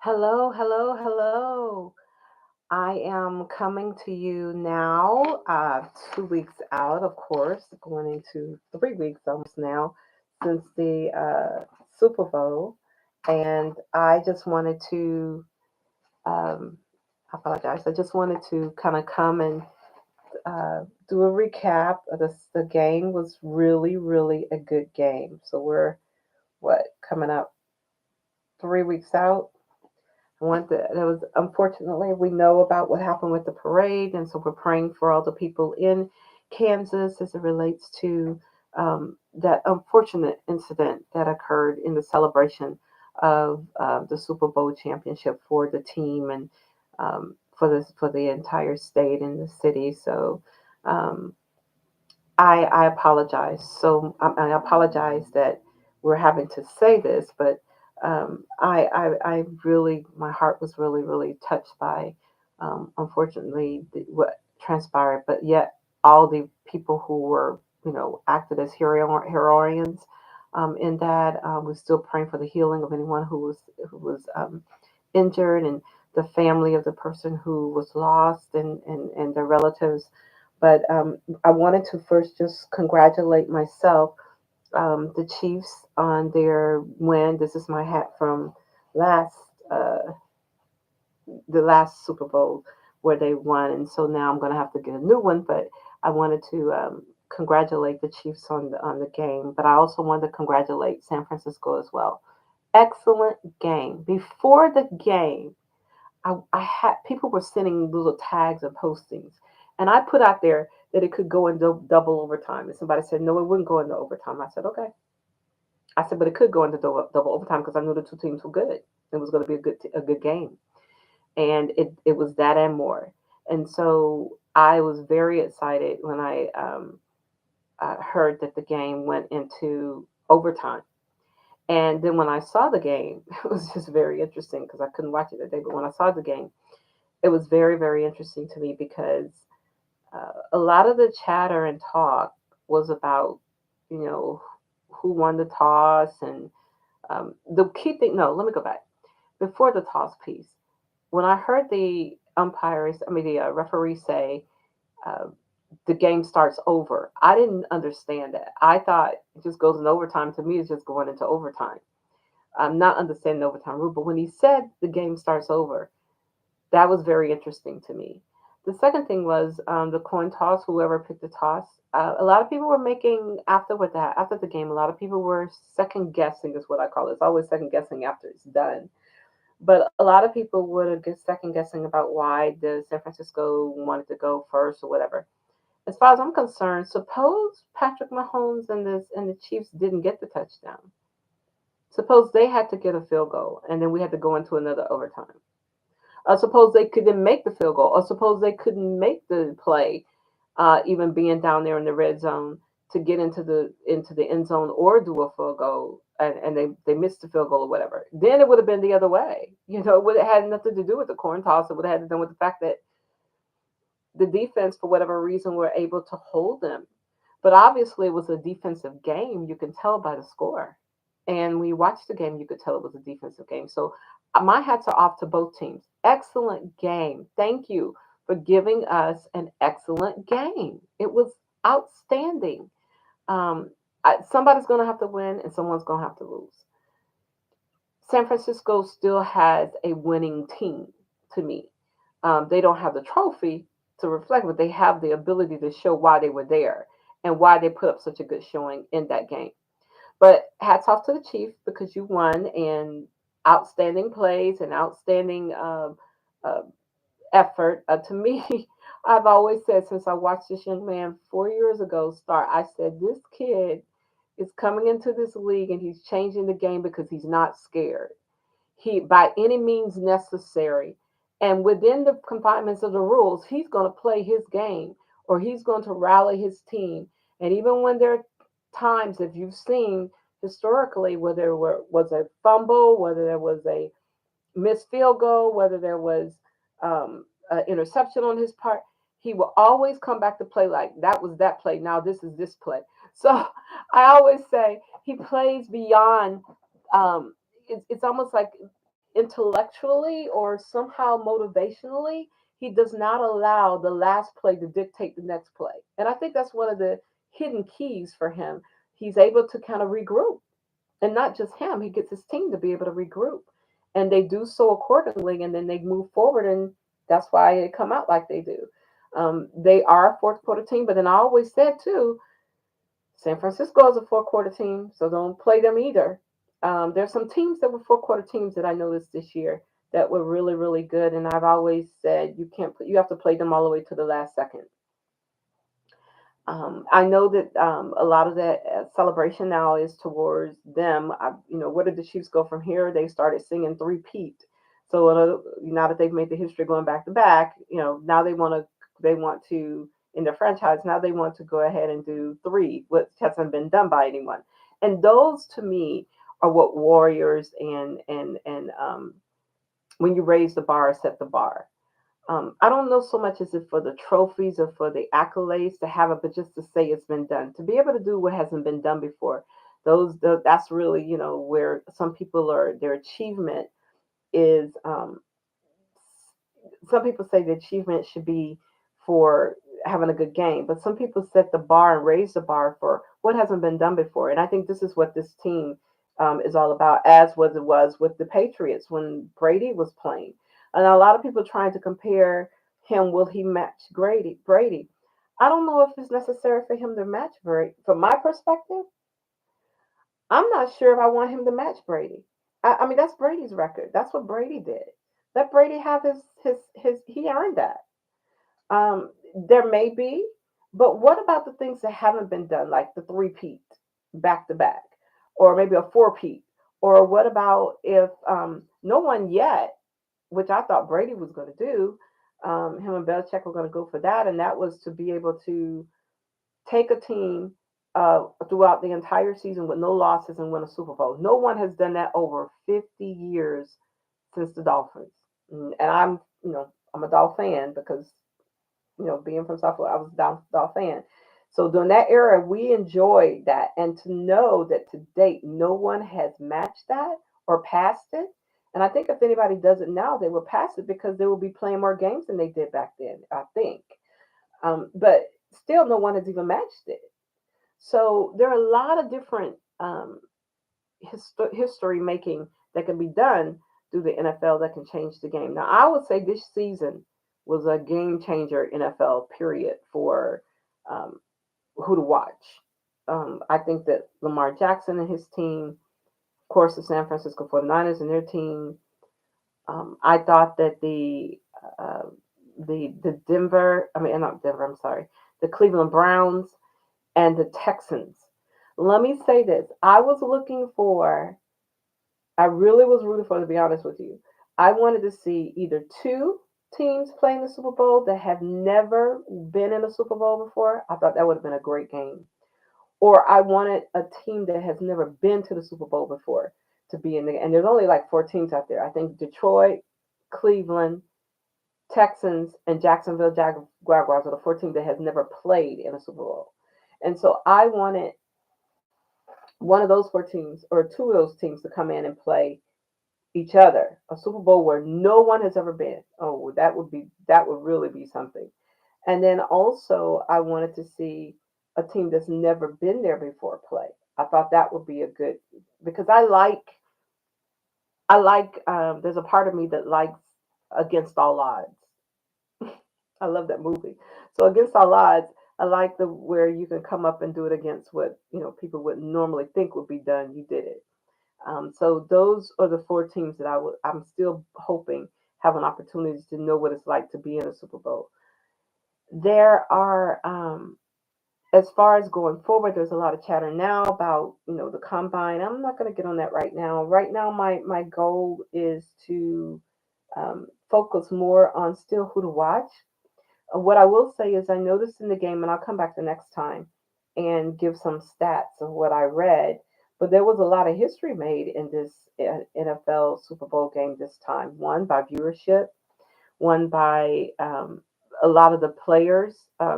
Hello, hello, hello. I am coming to you now, 2 weeks out, of course, going into 3 weeks almost now since the Super Bowl. And I just wanted to, um, I apologize, I just wanted to kind of come and do a recap of this. The game was really, really a good game. So we're, coming up 3 weeks out? There was, unfortunately, we know about what happened with the parade, and so we're praying for all the people in Kansas as it relates to that unfortunate incident that occurred in the celebration of the Super Bowl championship for the team and for the entire state and the city. So um, I apologize. I apologize that we're having to say this, but I really, my heart was really, really touched by, unfortunately, what transpired. But yet, all the people who were, acted as heroines in that, we're still praying for the healing of anyone who was injured and the family of the person who was lost and their relatives. But I wanted to first just congratulate myself, the Chiefs, on their win. This is my hat from last uh, the last Super Bowl where they won, and so now I'm going to have to get a new one. But I wanted to congratulate the Chiefs on the game, but I also wanted to congratulate San Francisco as well. Excellent game. Before the game, I had people were sending little tags and postings, and I put out there that it could go into double overtime. And somebody said, no, it wouldn't go into overtime. I said, okay. I said, but it could go into double overtime because I knew the two teams were good. It was going to be a good game, and it was that and more. And so I was very excited when I heard that the game went into overtime. And then when I saw the game, it was just very interesting because I couldn't watch it that day. But when I saw the game, it was very, very interesting to me because a lot of the chatter and talk was about, you know, who won the toss and the key thing. No, let me go back. Before the toss piece, when I heard the referee say uh, the game starts over, I didn't understand that. I thought it just goes in overtime. To me, it's just going into overtime. I'm not understanding the overtime rule, but when he said the game starts over, that was very interesting to me. The second thing was the coin toss. Whoever picked the toss, a lot of people were making after the game. A lot of people were second guessing, is what I call it. It's always second guessing after it's done. But a lot of people would have get second guessing about why the San Francisco wanted to go first or whatever. As far as I'm concerned, suppose Patrick Mahomes and the Chiefs didn't get the touchdown. Suppose they had to get a field goal, and then we had to go into another overtime. Suppose they couldn't make the field goal, or suppose they couldn't make the play, even being down there in the red zone to get into the end zone or do a field goal, and they missed the field goal or whatever. Then it would have been the other way. It would have had nothing to do with the coin toss. It would have had to do with the fact that the defense, for whatever reason, were able to hold them. But obviously, it was a defensive game. You can tell by the score. And when you watch the game, you could tell it was a defensive game. So my hats are off to both teams. Excellent game. Thank you for giving us an excellent game. It was outstanding. Um, Somebody's going to have to win and someone's going to have to lose. San Francisco still has a winning team to me. They don't have the trophy to reflect, but they have the ability to show why they were there and why they put up such a good showing in that game. But hats off to the Chiefs because you won and outstanding plays and outstanding uh, effort. To me, I've always said since I watched this young man 4 years ago start, I said, this kid is coming into this league and he's changing the game because he's not scared. He, by any means necessary, and within the confinements of the rules, he's going to play his game or he's going to rally his team. And even when there are times, if you've seen historically, where was a fumble, whether there was a missed field goal, whether there was an interception on his part, he will always come back to play like that was that play. Now this is this play. So I always say he plays beyond. It's almost like intellectually or somehow motivationally, he does not allow the last play to dictate the next play. And I think that's one of the hidden keys for him. He's able to kind of regroup. And not just him, he gets his team to be able to regroup. And they do so accordingly, and then they move forward, and that's why they come out like they do. They are a fourth quarter team, but then I always said too, San Francisco is a four-quarter team, so don't play them either. There's some teams that were four-quarter teams that I noticed this year that were really, really good, and I've always said you have to play them all the way to the last second. I know that a lot of that celebration now is towards them. Where did the Chiefs go from here? They started singing three-peat. So now that they've made the history going back to back, now they want to in their franchise. Now they want to go ahead and do three, which hasn't been done by anyone. And those to me are what Warriors and when you raise the bar, set the bar. I don't know so much as if for the trophies or for the accolades to have it, but just to say it's been done, to be able to do what hasn't been done before. That's really where some people are. Their achievement is. Some people say the achievement should be for having a good game, but some people set the bar and raise the bar for what hasn't been done before. And I think this is what this team is all about, as was with the Patriots when Brady was playing. And a lot of people trying to compare him. Will he match Brady? I don't know if it's necessary for him to match Brady. From my perspective, I'm not sure if I want him to match Brady. I mean, that's Brady's record. That's what Brady did. Let Brady have his he earned that. There may be, but what about the things that haven't been done, like the three-peat back to back, or maybe a four-peat? Or what about if no one yet, which I thought Brady was going to do, him and Belichick were going to go for that, and that was to be able to take a team throughout the entire season with no losses and win a Super Bowl. No one has done that over 50 years since the Dolphins. And I'm a Dolphin fan because being from South Florida, I was a Dolphin fan. So during that era, we enjoyed that, and to know that to date no one has matched that or passed it. And I think if anybody does it now, they will pass it because they will be playing more games than they did back then. I think, but still, no one has even matched it. So there are a lot of different history making that can be done through the NFL that can change the game. Now, I would say this season was a game changer NFL period for um, who to watch. I think that Lamar Jackson and his team, of course, the San Francisco 49ers and their team. I thought that uh, the Denver, I mean not Denver, I'm sorry, the Cleveland Browns and the Texans. Let me say this: I really was rooting for, to be honest with you. I wanted to see either two teams playing the Super Bowl that have never been in a Super Bowl before. I thought that would have been a great game. Or I wanted a team that has never been to the Super Bowl before to be in the. And there's only like four teams out there. I think Detroit, Cleveland, Texans, and Jacksonville Jaguars are the four teams that has never played in a Super Bowl. And so I wanted one of those four teams or two of those teams to come in and play each other. A Super Bowl where no one has ever been. Oh, that would really be something. And then also I wanted to see a team that's never been there before play. I thought that would be a good because I like there's a part of me that likes Against All Odds. I love that movie. So Against All Odds, I like the where you can come up and do it against what people would normally think would be done. You did it. So those are the four teams that I'm still hoping have an opportunity to know what it's like to be in a Super Bowl. There are, as far as going forward, there's a lot of chatter now about the combine. I'm not going to get on that right now. Right now, my goal is to focus more on still who to watch. What I will say is I noticed in the game, and I'll come back the next time and give some stats of what I read. But there was a lot of history made in this NFL Super Bowl game this time. One by viewership, one by a lot of the players. I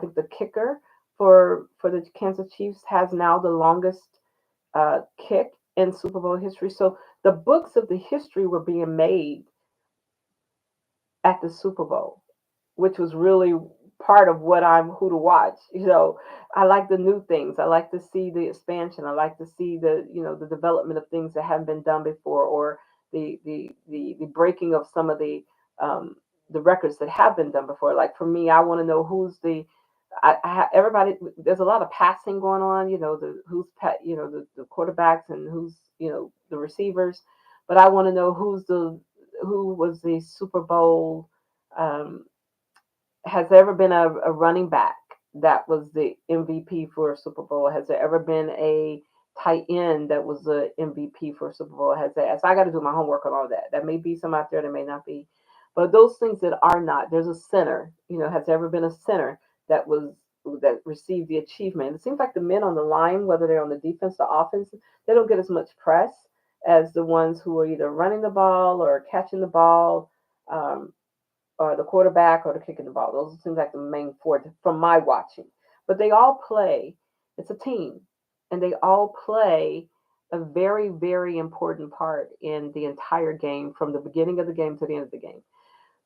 think the kicker for the Kansas Chiefs has now the longest kick in Super Bowl history. So The books of the history were being made at the Super Bowl, which was really part of what I'm who to watch. I like the new things. I like to see the expansion. I like to see the development of things that haven't been done before, or the breaking of some of um, the records that have been done before. Like for me, I want to know who's the everybody. There's a lot of passing going on. The quarterbacks and who's the receivers, but I want to know who was the Super Bowl. Um, has there ever been a running back that was the MVP for a Super Bowl? Has there ever been a tight end that was the MVP for a Super Bowl? So I got to do my homework on all that. That may be some out there, that may not be. But those things that are not, there's a center. Has there ever been a center that was that received the achievement? It seems like the men on the line, whether they're on the defense or offense, they don't get as much press as the ones who are either running the ball or catching the ball. Um, or the quarterback or the kicking the ball. Those seem like the main four from my watching. But they all play. It's a team, and they all play a very, very important part in the entire game, from the beginning of the game to the end of the game.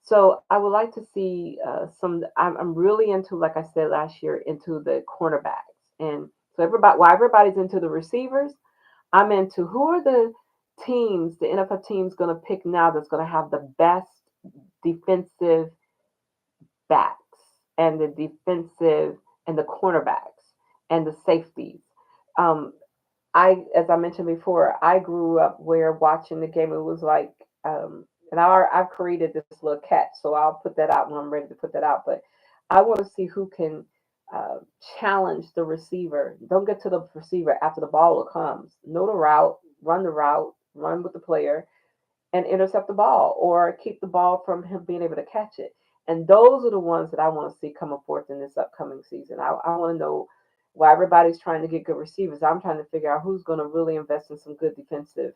So I would like to see some. I'm really into, like I said last year, into the cornerbacks, and so while everybody's into the receivers, I'm into who are the NFL teams going to pick now that's going to have the best defensive backs and the defensive and the cornerbacks and the safeties. Um, as I mentioned before, I grew up where watching the game, it was like, and I've created this little catch, so I'll put that out when I'm ready to put that out. But I want to see who can uh, challenge the receiver. Don't get to the receiver after the ball comes. Know the route, run with the player, and intercept the ball or keep the ball from him being able to catch it. And those are the ones that I want to see coming forth in this upcoming season. I want to know why everybody's trying to get good receivers. I'm trying to figure out who's going to really invest in some good defensive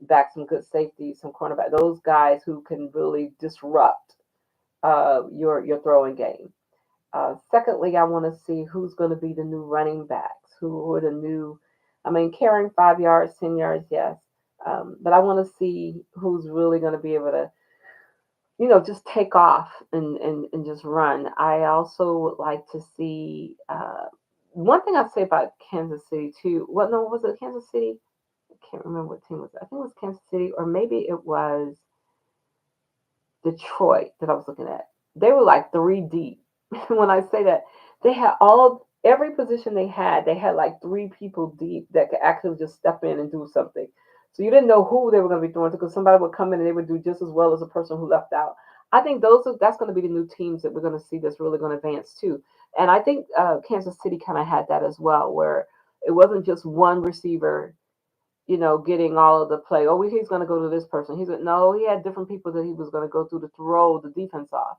back, some good safety, some cornerback. Those guys who can really disrupt your throwing game. Secondly, I want to see who's going to be the new running backs, who are the new. I mean, carrying 5 yards, 10 yards, yes, but I want to see who's really going to be able to, just take off and just run. I also would like to see. One thing I'd say about Kansas City too. Well, no, was it Kansas City? I can't remember what team it was. I think it was Kansas City, or maybe it was Detroit that I was looking at. They were like three deep. When I say that, they had every position they had like three people deep that could actually just step in and do something. So you didn't know who they were going to be throwing to, because somebody would come in and they would do just as well as the person who left out. I think that's going to be the new teams that we're going to see that's really going to advance too. And I think Kansas City kind of had that as well, where it wasn't just one receiver getting all of the play. Oh, he's going to go to this person. No, he had different people that he was going to go through to throw the defense off,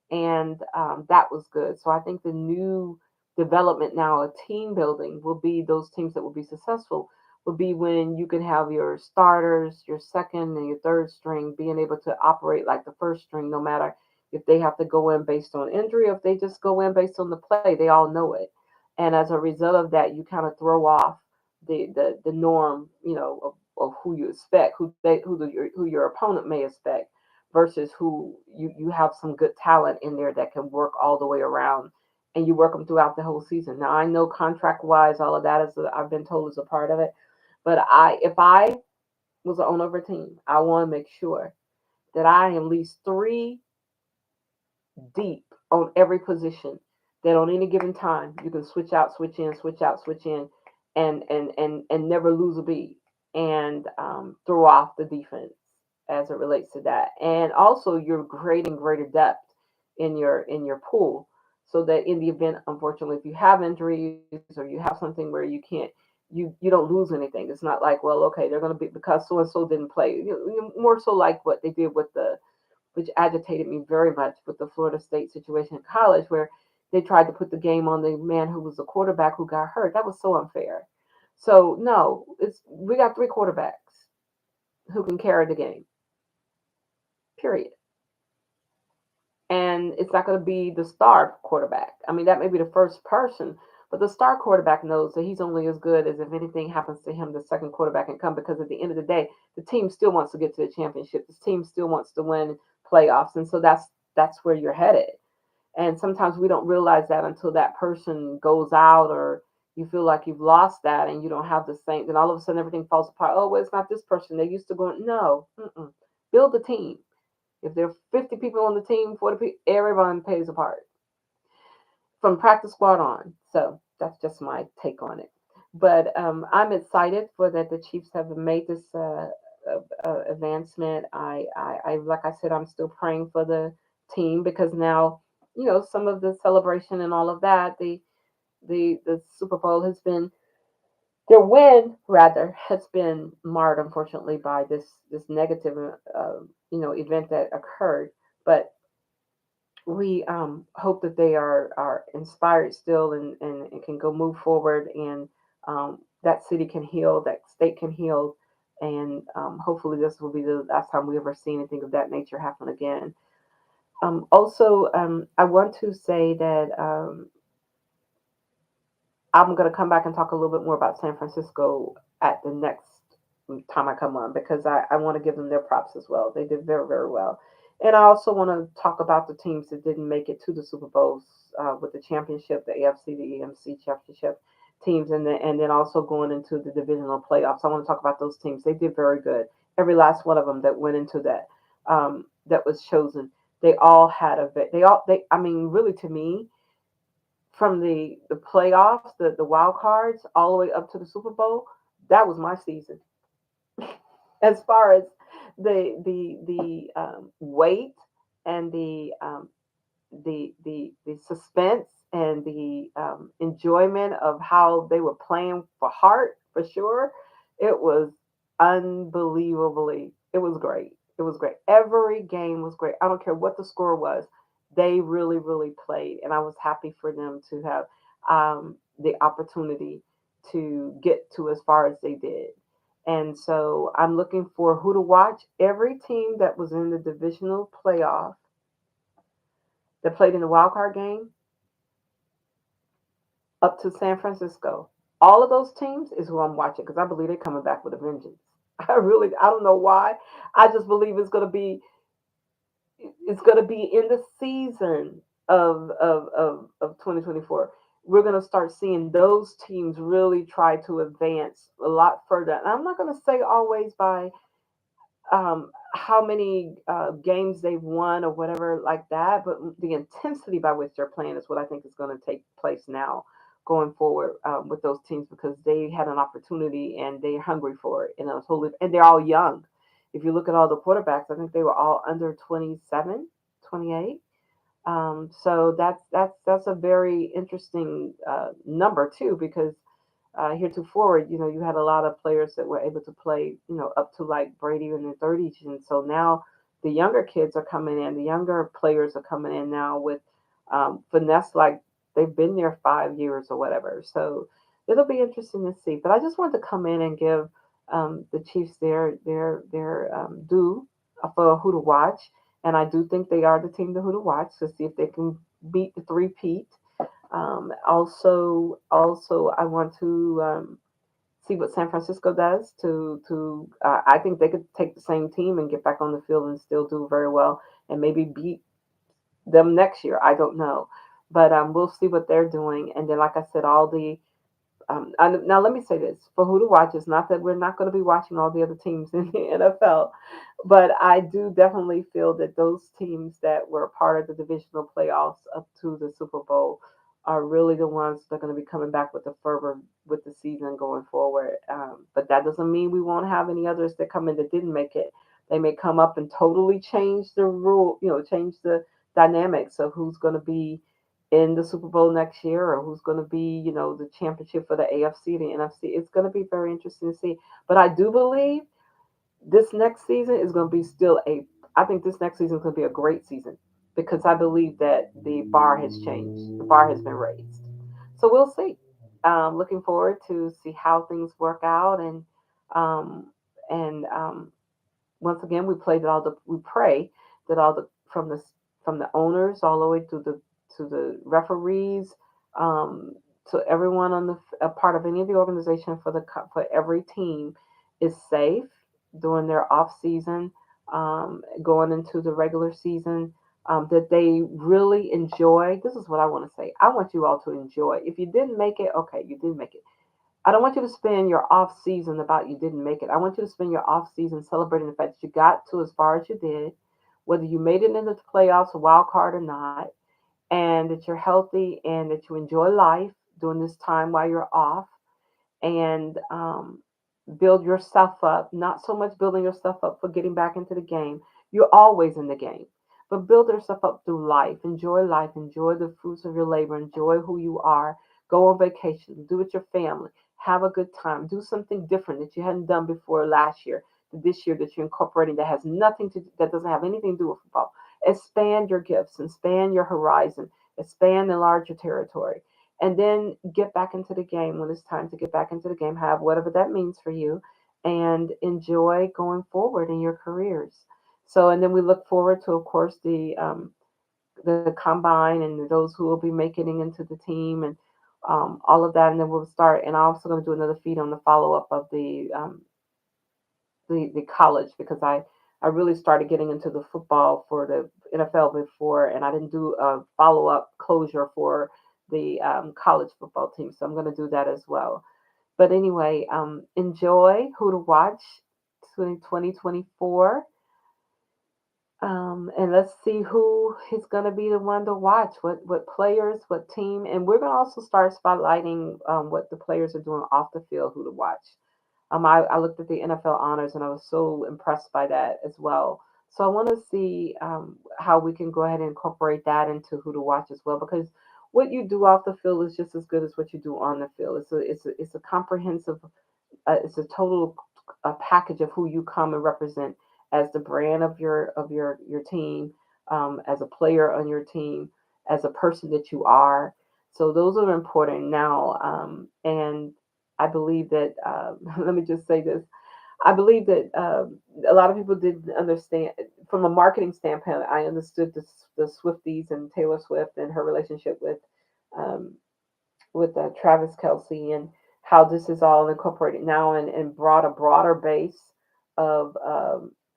and that was good. So I think the new development now of team building will be those teams that will be successful. Will be when you can have your starters, your second and your third string being able to operate like the first string, no matter if they have to go in based on injury or if they just go in based on the play. They all know it, and as a result of that, you kind of throw off the norm, of who you expect, who your opponent may expect, versus who you have some good talent in there that can work all the way around, and you work them throughout the whole season. Now I know contract wise, all of that I've been told is a part of it, but if I was the owner of a team, I want to make sure that I am at least three deep on every position. That on any given time you can switch out, switch in, switch out, switch in, and never lose a beat, and throw off the defense as it relates to that. And also you're creating greater depth in your pool, so that in the event, unfortunately, if you have injuries or you have something where you can't, you don't lose anything. It's not like, well, okay, they're going to be because so and so didn't play. More so like what they did with which agitated me very much with the Florida State situation in college, where they tried to put the game on the man who was the quarterback who got hurt. That was so unfair. So no, we got three quarterbacks who can carry the game. Period. And it's not going to be the star quarterback. I mean, that may be the first person, But the star quarterback knows that he's only as good as if anything happens to him, the second quarterback can come because at the end of the day, the team still wants to get to the championship. The team still wants to win playoffs, and so that's where you're headed. And sometimes we don't realize that until that person goes out or you feel like you've lost that and you don't have the same. Then all of a sudden everything falls apart. Oh, well, it's not this person. They used to go. No, build the team. If there are 50 people on the team, 40 people, everyone pays a part from practice squad on. So that's just my take on it. But I'm excited for that the Chiefs have made this advancement. Like I said, I'm still praying for the team because now, some of the celebration and all of that, the Super Bowl has been their win rather has been marred unfortunately by this negative event that occurred. But we hope that they are inspired still and can go move forward and that city can heal, that state can heal, and hopefully this will be the last time we ever see anything of that nature happen again. Also, I want to say that I'm going to come back and talk a little bit more about San Francisco at the next time I come on because I want to give them their props as well. They did very, very well. And I also want to talk about the teams that didn't make it to the Super Bowls with the championship, the AFC, the EMC championship teams, and then also going into the divisional playoffs. I want to talk about those teams. They did very good. Every last one of them that went into that was chosen, they all had I mean, really to me, from the playoffs, the wild cards, all the way up to the Super Bowl, that was my season. As far as the weight and the suspense and the enjoyment of how they were playing for heart, for sure, it was unbelievably. It was great. It was great. Every game was great. I don't care what the score was. They really, really played, and I was happy for them to have the opportunity to get to as far as they did. And so I'm looking for who to watch. Every team that was in the divisional playoff that played in the wild card game up to San Francisco. All of those teams is who I'm watching because I believe they're coming back with a vengeance. I don't know why. I just believe it's gonna be in the season of 2024. We're gonna start seeing those teams really try to advance a lot further. And I'm not gonna say always by how many games they've won or whatever like that, but the intensity by which they're playing is what I think is going to take place now going forward with those teams because they had an opportunity and they're hungry for it. And they're all young. If you look at all the quarterbacks, I think they were all under 27, 28. So that's a very interesting number too because heretofore, you had a lot of players that were able to play, up to like Brady in their 30s. And so now the younger kids are coming in, the younger players are coming in now with finesse, like they've been there 5 years or whatever. So it'll be interesting to see. But I just wanted to come in and give the Chiefs their due for who to watch. And I do think they are the team to who to watch to see if they can beat the three-peat. Also, I want to see what San Francisco does. I think they could take the same team and get back on the field and still do very well, and maybe beat them next year. I don't know, but we'll see what they're doing. And then, like I said, all the now let me say this for who to watch. It's not that we're not going to be watching all the other teams in the NFL, but I do definitely feel that those teams that were part of the divisional playoffs up to the Super Bowl are really the ones that are going to be coming back with the fervor with the season going forward. But that doesn't mean we won't have any others that come in that didn't make it. They may come up and totally change the rule, change the dynamics of who's going to be in the Super Bowl next year or who's going to be, the championship for the AFC, the NFC. It's going to be very interesting to see. But I do believe this next season is going to be I think this next season is going to be a great season because I believe that the bar has changed. The bar has been raised. So we'll see. Looking forward to see how things work out um, and once again we pray that all the from the owners all the way to the referees um, so everyone on the a part of any of the organization for for every team is safe during their off season, going into the regular season. That they really enjoy. This is what I want to say. I want you all to enjoy. If you didn't make it, okay, you didn't make it. I don't want you to spend your off season about you didn't make it. I want you to spend your off season celebrating the fact that you got to as far as you did, whether you made it into the playoffs, a wild card or not, and that you're healthy and that you enjoy life during this time while you're off, and build yourself up. Not so much building yourself up for getting back into the game. You're always in the game, but build yourself up through life. Enjoy life. Enjoy the fruits of your labor. Enjoy who you are. Go on vacation. Do with your family. Have a good time. Do something different that you hadn't done before last year. This year that you're incorporating that has nothing to that doesn't have anything to do with football. Expand your gifts, expand your horizon, expand, enlarge your territory, and then get back into the game when it's time to get back into the game. Have whatever that means for you, and enjoy going forward in your careers. So, and then we look forward to, of course, the combine and those who will be making it into the team and all of that. And then we'll start. And I'm also going to do another feed on the follow up of the college because I really started getting into the football for the NFL before, and I didn't do a follow up closure for the college football team. So I'm going to do that as well. But anyway, enjoy who to watch 2024. And let's see who is going to be the one to watch. What players, what team, and we're going to also start spotlighting what the players are doing off the field, who to watch. I looked at the NFL honors and I was so impressed by that as well. So I want to see how we can go ahead and incorporate that into who to watch as well, because what you do off the field is just as good as what you do on the field. It's a comprehensive, it's a total package of who you come and represent as the brand of your team, as a player on your team, as a person that you are. So those are important now, and I believe that. Let me just say this. I believe that a lot of people didn't understand from a marketing standpoint. I understood the Swifties and Taylor Swift and her relationship um, with Travis Kelsey and how this is all incorporated now and brought a broader base of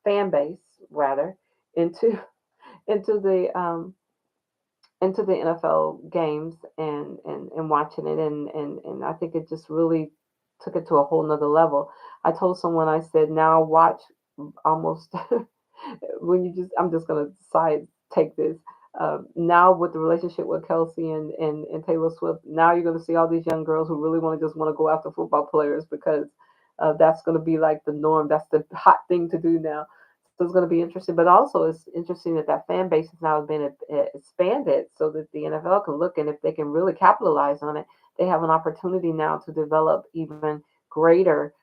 fan base rather into into the into the NFL games and watching it and I think it just really took it to a whole nother level. I told someone I said now watch almost when you just I'm just gonna side take this. Now with the relationship with Kelsey and Taylor Swift, now you're gonna see all these young girls who really want to just want to go after football players because that's gonna be like the norm. That's the hot thing to do now. So it's going to be interesting, but also it's interesting that that fan base has now been expanded so that the NFL can look and if they can really capitalize on it, they have an opportunity now to develop even greater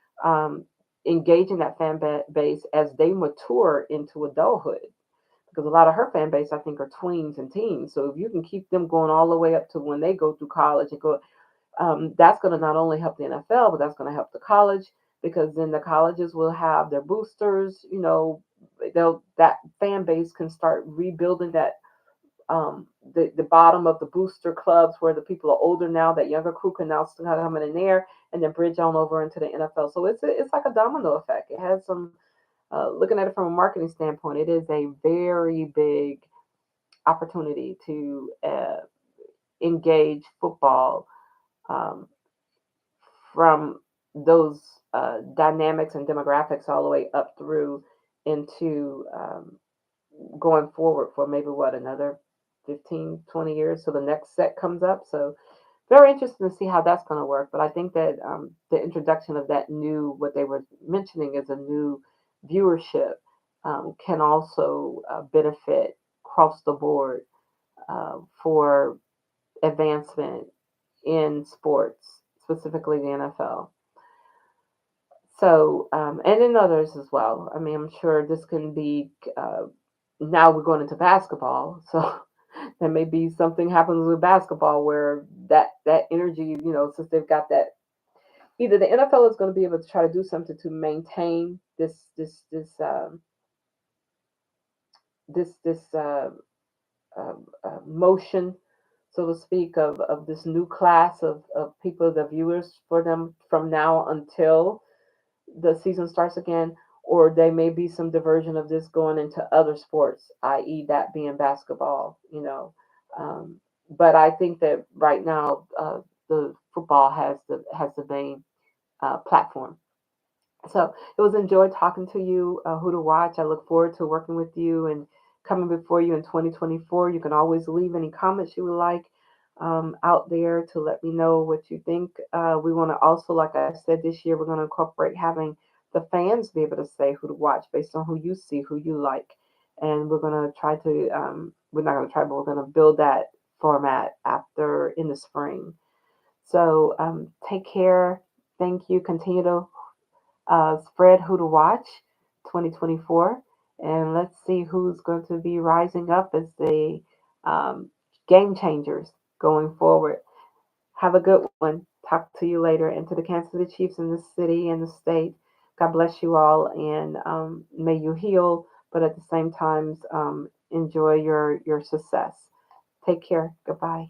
engaging that base as they mature into adulthood. Because a lot of her fan base, I think, are tweens and teens. So if you can keep them going all the way up to when they go through college and go, that's going to not only help the NFL, but that's going to help the college because then the colleges will have their boosters. You know, they'll that fan base can start rebuilding that the bottom of the booster clubs where the people are older now. That younger crew can now start coming in there and then bridge on over into the NFL. So it's like a domino effect. It has some. Looking at it from a marketing standpoint, it is a very big opportunity to engage football um, from those dynamics and demographics all the way up through into going forward for maybe what another 15, 20 years so the next set comes up. So very interesting to see how that's going to work. But I think that the introduction of that new, what they were mentioning as a new viewership, can also benefit across the board for advancement in sports, specifically the NFL. So, and in others as well. I mean, I'm sure this can be, now we're going into basketball. So there may be something happens with basketball where that energy, since they've got that, either the NFL is going to be able to try to do something to maintain this motion so to speak, of this new class of people, the viewers for them from now until the season starts again, or there may be some diversion of this going into other sports, i.e., that being basketball, but I think that right now the football has the main platform. So it was enjoyed talking to you, who to watch. I look forward to working with you and coming before you in 2024. You can always leave any comments you would like out there to let me know what you think. We want to also, like I said, this year we're going to incorporate having the fans be able to say who to watch based on who you see, who you like. And we're going to try to, we're not going to try, but we're going to build that format after in the spring. So take care. Thank you. Continue to spread who to watch 2024. And let's see who's going to be rising up as the um, game changers going forward. Have a good one. Talk to you later. And to the Kansas City Chiefs in the city and the state, God bless you all. And may you heal, but at the same time, enjoy your success. Take care. Goodbye.